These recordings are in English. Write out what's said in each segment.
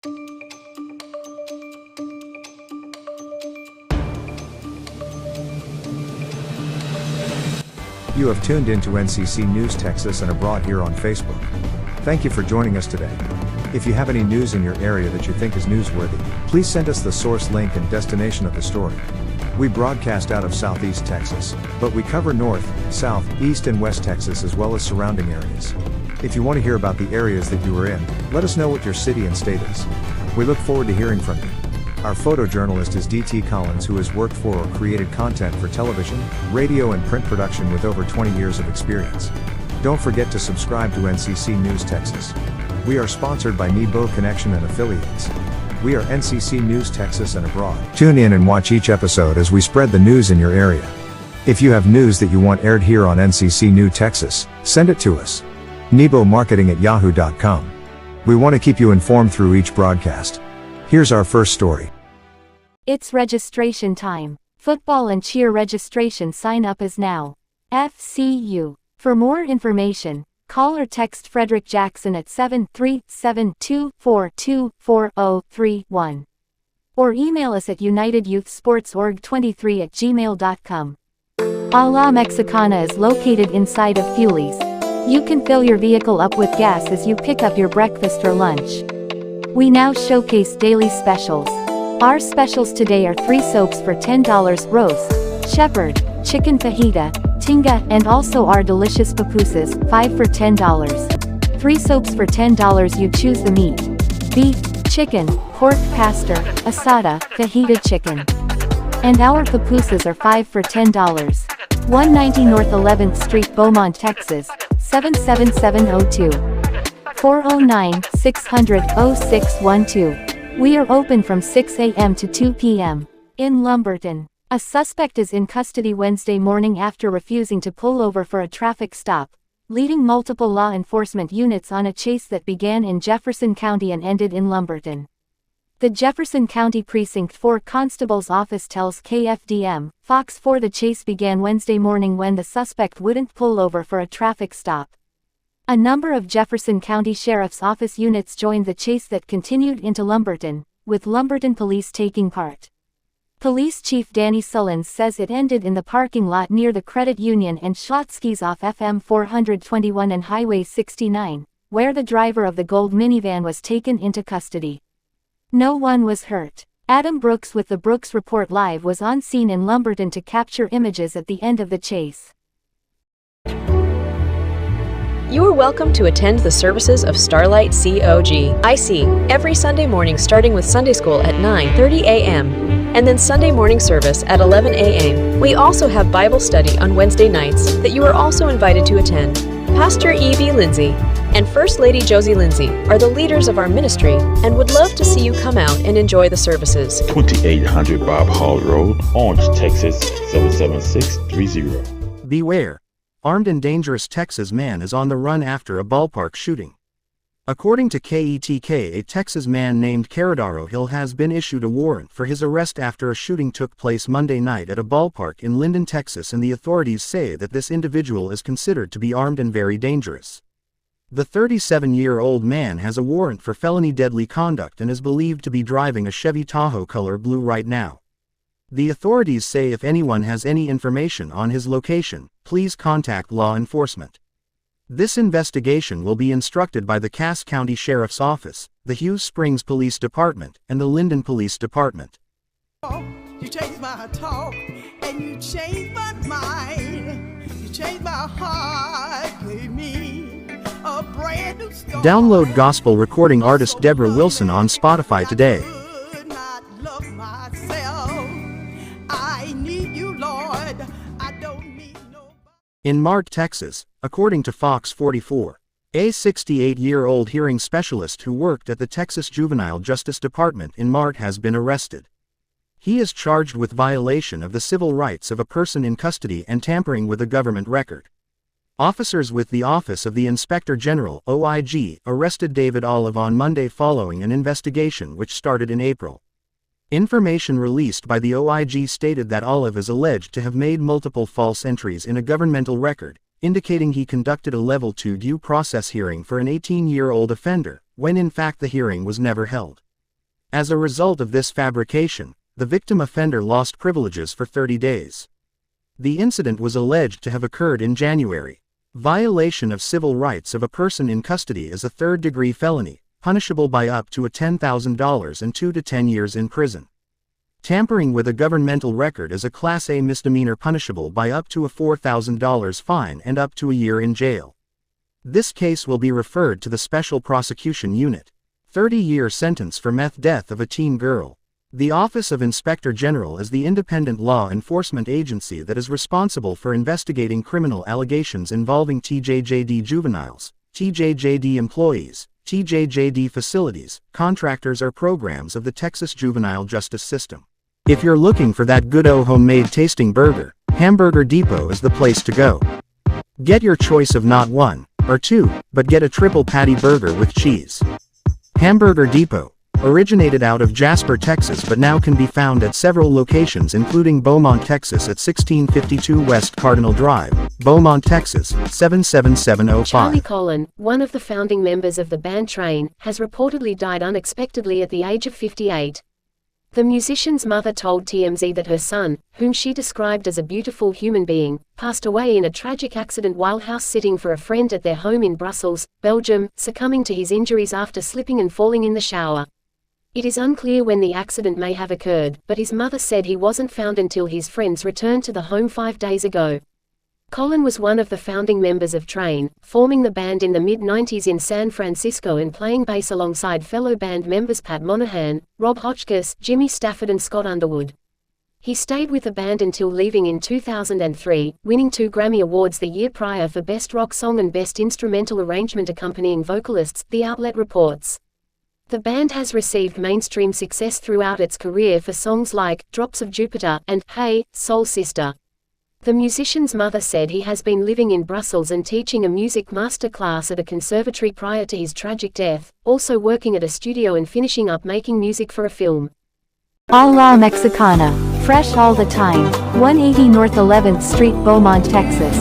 You have tuned into NCC News TeXas and abroad here on Facebook. Thank you for joining us today. If you have any news in your area that you think is newsworthy, please send us the source link and destination of the story. We broadcast out of Southeast Texas, but we cover North, South, East and West Texas as well as surrounding areas. If you want to hear about the areas that you are in, let us know what your city and state is. We look forward to hearing from you. Our photojournalist is DT Collins, who has worked for or created content for television, radio and print production with over 20 years of experience. Don't forget to subscribe to NCC News TeXas. We are sponsored by NeBOE Connection and affiliates. We are NCC News TeXas and abroad. Tune in and watch each episode as we spread the news in your area. If you have news that you want aired here on NCC News TeXas, send it to us. NeBOEmarketing@yahoo.com. We want to keep you informed through each broadcast. Here's our first story. It's registration time. Football and cheer registration sign up is now. FCU. For more information, call or text Frederick Jackson at 737-242-4031. Or email us at unityouthsportsorg23@gmail.com. A La Mexicana is located inside of Fuelies. You can fill your vehicle up with gas as you pick up your breakfast or lunch. We now showcase daily specials. Our specials today are 3 soaps for $10, roast, shepherd, chicken fajita, tinga, and also our delicious pupusas, 5 for $10. 3 soaps for $10, you choose the meat: beef, chicken, pork pastor, asada, fajita chicken. And our pupusas are 5 for $10. 190 North 11th Street, Beaumont, Texas, 77702. 409-600-0612. We are open from 6 a.m. to 2 p.m. In Lumberton, a suspect is in custody Wednesday morning after refusing to pull over for a traffic stop, leading multiple law enforcement units on a chase that began in Jefferson County and ended in Lumberton. The Jefferson County Precinct 4 Constable's office tells KFDM, Fox 4 the chase began Wednesday morning when the suspect wouldn't pull over for a traffic stop. A number of Jefferson County Sheriff's Office units joined the chase that continued into Lumberton, with Lumberton Police taking part. Police Chief Danny Sullins says it ended in the parking lot near the Credit Union and Schlotzsky's off FM 421 and Highway 69, where the driver of the gold minivan was taken into custody. No one was hurt. Adam Brooks with the Brooks Report Live was on scene in Lumberton to capture images at the end of the chase. You are welcome to attend the services of Starlight COG-IC every Sunday morning starting with Sunday school at 9:30 a.m. and then Sunday morning service at 11 a.m. We also have Bible study on Wednesday nights that you are also invited to attend. Pastor E.B. Lindsay and First Lady Josie Lindsay are the leaders of our ministry and would love to see you come out and enjoy the services. 2800 Bob Hall Road, Orange, Texas 77630. Beware. Armed and dangerous Texas man is on the run after a ballpark shooting. According to KETK, a Texas man named Caradaro Hill has been issued a warrant for his arrest after a shooting took place Monday night at a ballpark in Linden, Texas, and the authorities say that this individual is considered to be armed and very dangerous. The 37-year-old man has a warrant for felony deadly conduct and is believed to be driving a Chevy Tahoe color blue right now. The authorities say if anyone has any information on his location, please contact law enforcement. This investigation will be instructed by the Cass County Sheriff's Office, the Hughes Springs Police Department, and the Linden Police Department. You changed my talk, and you changed my mind. You changed my heart, gave me a brand new start. Download gospel recording artist Deborah Wilson on Spotify today. In Mart, Texas, according to Fox 44, a 68-year-old hearing specialist who worked at the Texas Juvenile Justice Department in Mart has been arrested. He is charged with violation of the civil rights of a person in custody and tampering with a government record. Officers with the Office of the Inspector General (OIG) arrested David Olive on Monday following an investigation which started in April. Information released by the OIG stated that Olive is alleged to have made multiple false entries in a governmental record, indicating he conducted a Level 2 due process hearing for an 18-year-old offender, when in fact the hearing was never held. As a result of this fabrication, the victim offender lost privileges for 30 days. The incident was alleged to have occurred in January. Violation of civil rights of a person in custody is a third-degree felony, punishable by up to $10,000 and 2 to 10 years in prison. Tampering with a governmental record is a Class A misdemeanor punishable by up to a $4,000 fine and up to a year in jail. This case will be referred to the Special Prosecution Unit. 30-year sentence for meth death of a teen girl. The Office of Inspector General is the independent law enforcement agency that is responsible for investigating criminal allegations involving TJJD juveniles, TJJD employees, TJJD facilities, contractors or programs of the Texas juvenile justice system. If you're looking for that good-o homemade tasting burger, Hamburger Depot is the place to go. Get your choice of not one or two, but get a triple patty burger with cheese. Hamburger Depot originated out of Jasper, Texas, but now can be found at several locations including Beaumont, Texas at 1652 West Cardinal Drive, Beaumont, Texas 77705. Charlie Colin, one of the founding members of the band Train, has reportedly died unexpectedly at the age of 58. The musician's mother told TMZ that her son, whom she described as a beautiful human being, passed away in a tragic accident while house-sitting for a friend at their home in Brussels, Belgium, succumbing to his injuries after slipping and falling in the shower. It is unclear when the accident may have occurred, but his mother said he wasn't found until his friends returned to the home 5 days ago. Colin was one of the founding members of Train, forming the band in the mid-90s in San Francisco and playing bass alongside fellow band members Pat Monahan, Rob Hotchkiss, Jimmy Stafford and Scott Underwood. He stayed with the band until leaving in 2003, winning 2 Grammy Awards the year prior for Best Rock Song and Best Instrumental Arrangement accompanying vocalists, the outlet reports. The band has received mainstream success throughout its career for songs like Drops of Jupiter and Hey, Soul Sister. The musician's mother said he has been living in Brussels and teaching a music master class at a conservatory prior to his tragic death, also working at a studio and finishing up making music for a film. A la Mexicana, fresh all the time, 180 North 11th Street, Beaumont, Texas.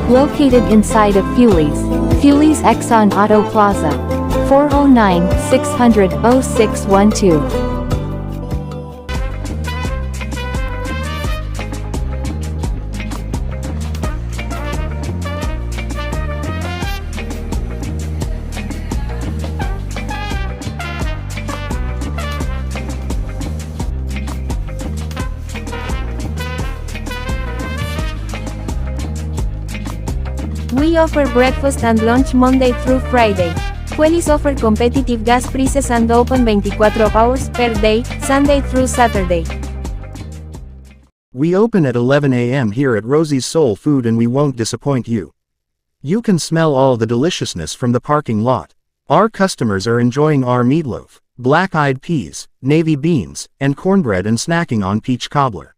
Located inside of Fuli's Exxon Auto Plaza. 409-600-0612. We offer breakfast and lunch Monday through Friday. Wellies offer competitive gas prices and open 24 hours per day, Sunday through Saturday. We open at 11 a.m. here at Rosie's Soul Food and we won't disappoint you. You can smell all the deliciousness from the parking lot. Our customers are enjoying our meatloaf, black-eyed peas, navy beans, and cornbread and snacking on peach cobbler.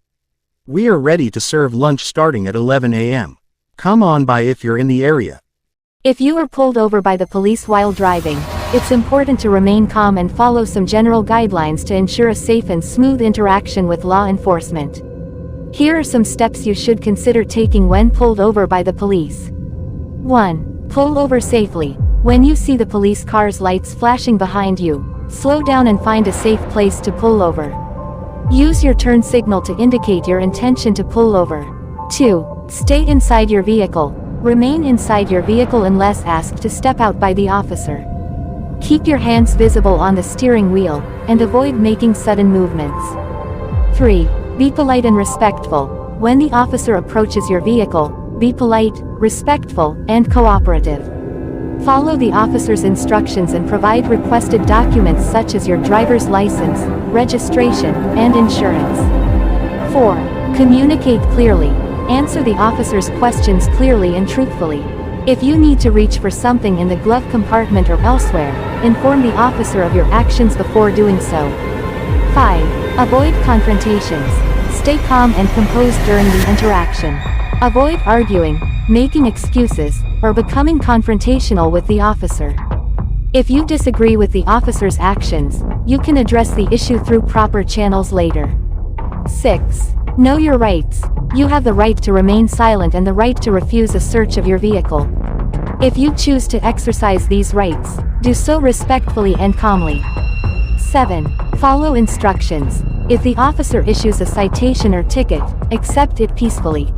We are ready to serve lunch starting at 11 a.m. Come on by if you're in the area. If you are pulled over by the police while driving, it's important to remain calm and follow some general guidelines to ensure a safe and smooth interaction with law enforcement. Here are some steps you should consider taking when pulled over by the police. 1. Pull over safely. When you see the police car's lights flashing behind you, slow down and find a safe place to pull over. Use your turn signal to indicate your intention to pull over. 2. Stay inside your vehicle. Remain inside your vehicle unless asked to step out by the officer. Keep your hands visible on the steering wheel, and avoid making sudden movements. 3. Be polite and respectful. When the officer approaches your vehicle, be polite, respectful, and cooperative. Follow the officer's instructions and provide requested documents such as your driver's license, registration, and insurance. 4. Communicate clearly. Answer the officer's questions clearly and truthfully. If you need to reach for something in the glove compartment or elsewhere, inform the officer of your actions before doing so. 5. Avoid confrontations. Stay calm and composed during the interaction. Avoid arguing, making excuses, or becoming confrontational with the officer. If you disagree with the officer's actions, you can address the issue through proper channels later. 6. Know your rights. You have the right to remain silent and the right to refuse a search of your vehicle. If you choose to exercise these rights, do so respectfully and calmly. 7. Follow instructions. If the officer issues a citation or ticket, accept it peacefully.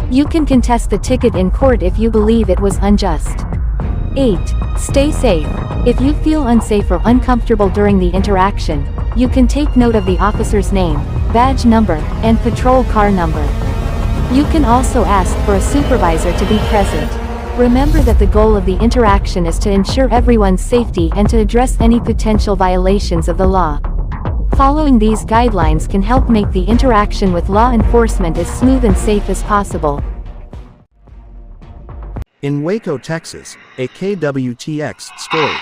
You can contest the ticket in court if you believe it was unjust. 8. Stay safe. If you feel unsafe or uncomfortable during the interaction, you can take note of the officer's name, badge number, and patrol car number. You can also ask for a supervisor to be present. Remember that the goal of the interaction is to ensure everyone's safety and to address any potential violations of the law. Following these guidelines can help make the interaction with law enforcement as smooth and safe as possible. In Waco, Texas, a KWTX story.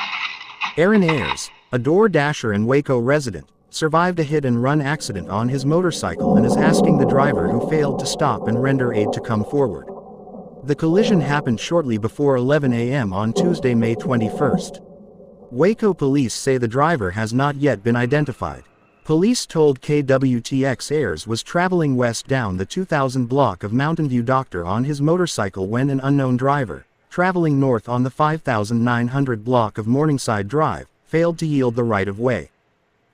Aaron Ayers, a Door Dasher and Waco resident, survived a hit-and-run accident on his motorcycle and is asking the driver who failed to stop and render aid to come forward. The collision happened shortly before 11 a.m. on Tuesday, May 21st. Waco police say the driver has not yet been identified. Police told KWTX Ayers was traveling west down the 2000 block of Mountain View Doctor on his motorcycle when an unknown driver, traveling north on the 5900 block of Morningside Drive, failed to yield the right-of-way.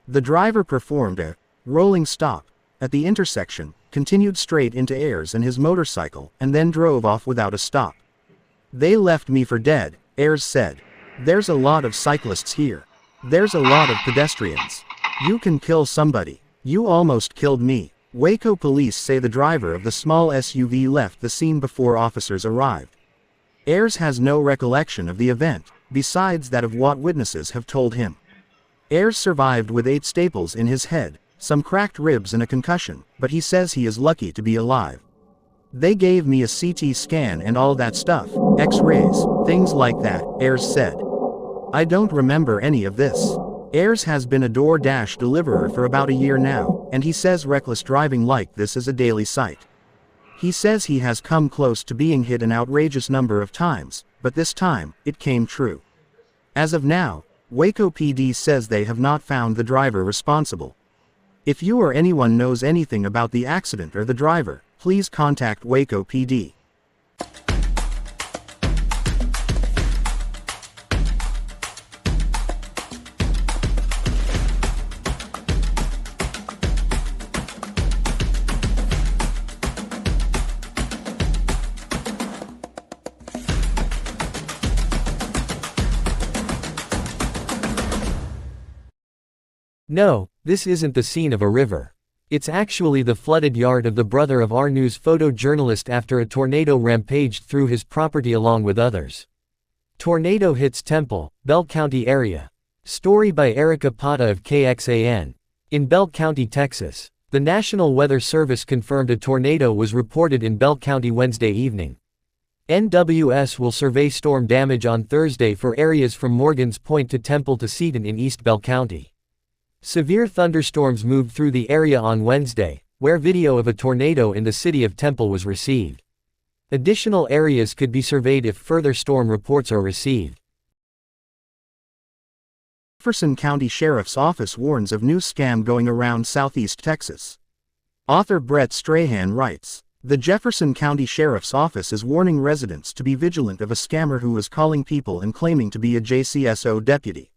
The driver performed a rolling stop at the intersection, continued straight into Ayers and his motorcycle, and then drove off without a stop. "They left me for dead," Ayers said. "There's a lot of cyclists here. There's a lot of pedestrians. You can kill somebody. You almost killed me." Waco police say the driver of the small SUV left the scene before officers arrived. Ayers has no recollection of the event, besides that of what witnesses have told him. Ayers survived with 8 staples in his head, some cracked ribs and a concussion, but he says he is lucky to be alive. "They gave me a CT scan and all that stuff, X-rays, things like that," Ayers said. "I don't remember any of this." Ayers has been a DoorDash deliverer for about a year now, and he says reckless driving like this is a daily sight. He says he has come close to being hit an outrageous number of times, but this time, it came true. As of now, Waco PD says they have not found the driver responsible. If you or anyone knows anything about the accident or the driver, please contact Waco PD. No, this isn't the scene of a river. It's actually the flooded yard of the brother of our news photojournalist after a tornado rampaged through his property along with others. Tornado hits Temple, Bell County area. Story by Erica Pata of KXAN. In Bell County, Texas, the National Weather Service confirmed a tornado was reported in Bell County Wednesday evening. NWS will survey storm damage on Thursday for areas from Morgan's Point to Temple to Seaton in East Bell County. Severe thunderstorms moved through the area on Wednesday, where video of a tornado in the city of Temple was received. Additional areas could be surveyed if further storm reports are received. Jefferson County Sheriff's Office warns of new scam going around Southeast Texas. Author Brett Strahan writes, "The Jefferson County Sheriff's Office is warning residents to be vigilant of a scammer who is calling people and claiming to be a JCSO deputy.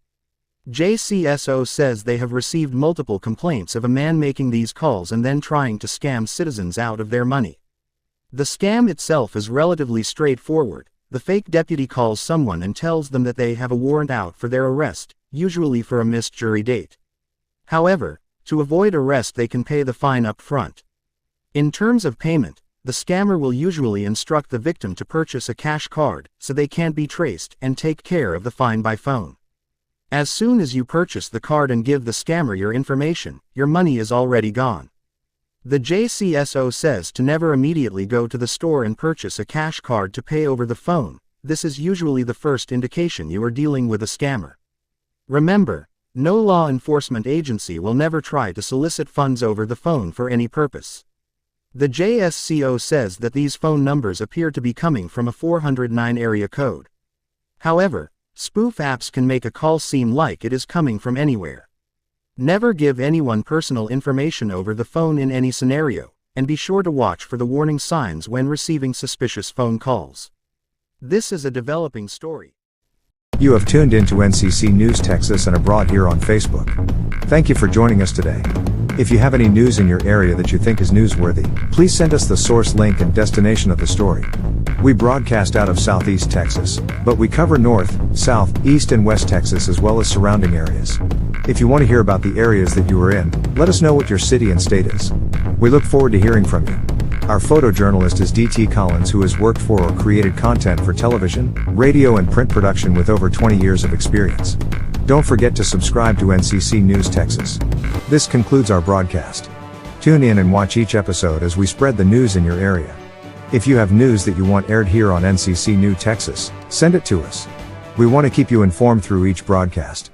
JCSO says they have received multiple complaints of a man making these calls and then trying to scam citizens out of their money. The scam itself is relatively straightforward. The fake deputy calls someone and tells them that they have a warrant out for their arrest, usually for a missed jury date. However, to avoid arrest they can pay the fine up front. In terms of payment, the scammer will usually instruct the victim to purchase a cash card, so they can't be traced, and take care of the fine by phone. As soon as you purchase the card and give the scammer your information, your money is already gone. The JCSO says to never immediately go to the store and purchase a cash card to pay over the phone. This is usually the first indication you are dealing with a scammer. Remember, no law enforcement agency will never try to solicit funds over the phone for any purpose. The JSCO says that these phone numbers appear to be coming from a 409 area code. However, spoof apps can make a call seem like it is coming from anywhere. Never give anyone personal information over the phone in any scenario, and be sure to watch for the warning signs when receiving suspicious phone calls. This is a developing story. You have tuned into NCC News TeXas and abroad here on Facebook. Thank you for joining us today. If you have any news in your area that you think is newsworthy, please send us the source link and destination of the story. We broadcast out of Southeast Texas, but we cover North, South, East and West Texas as well as surrounding areas. If you want to hear about the areas that you are in, let us know what your city and state is. We look forward to hearing from you. Our photojournalist is DT Collins, who has worked for or created content for television, radio and print production with over 20 years of experience. Don't forget to subscribe to NCC News TeXas. This concludes our broadcast. Tune in and watch each episode as we spread the news in your area. If you have news that you want aired here on NCC News TeXas, send it to us. We want to keep you informed through each broadcast.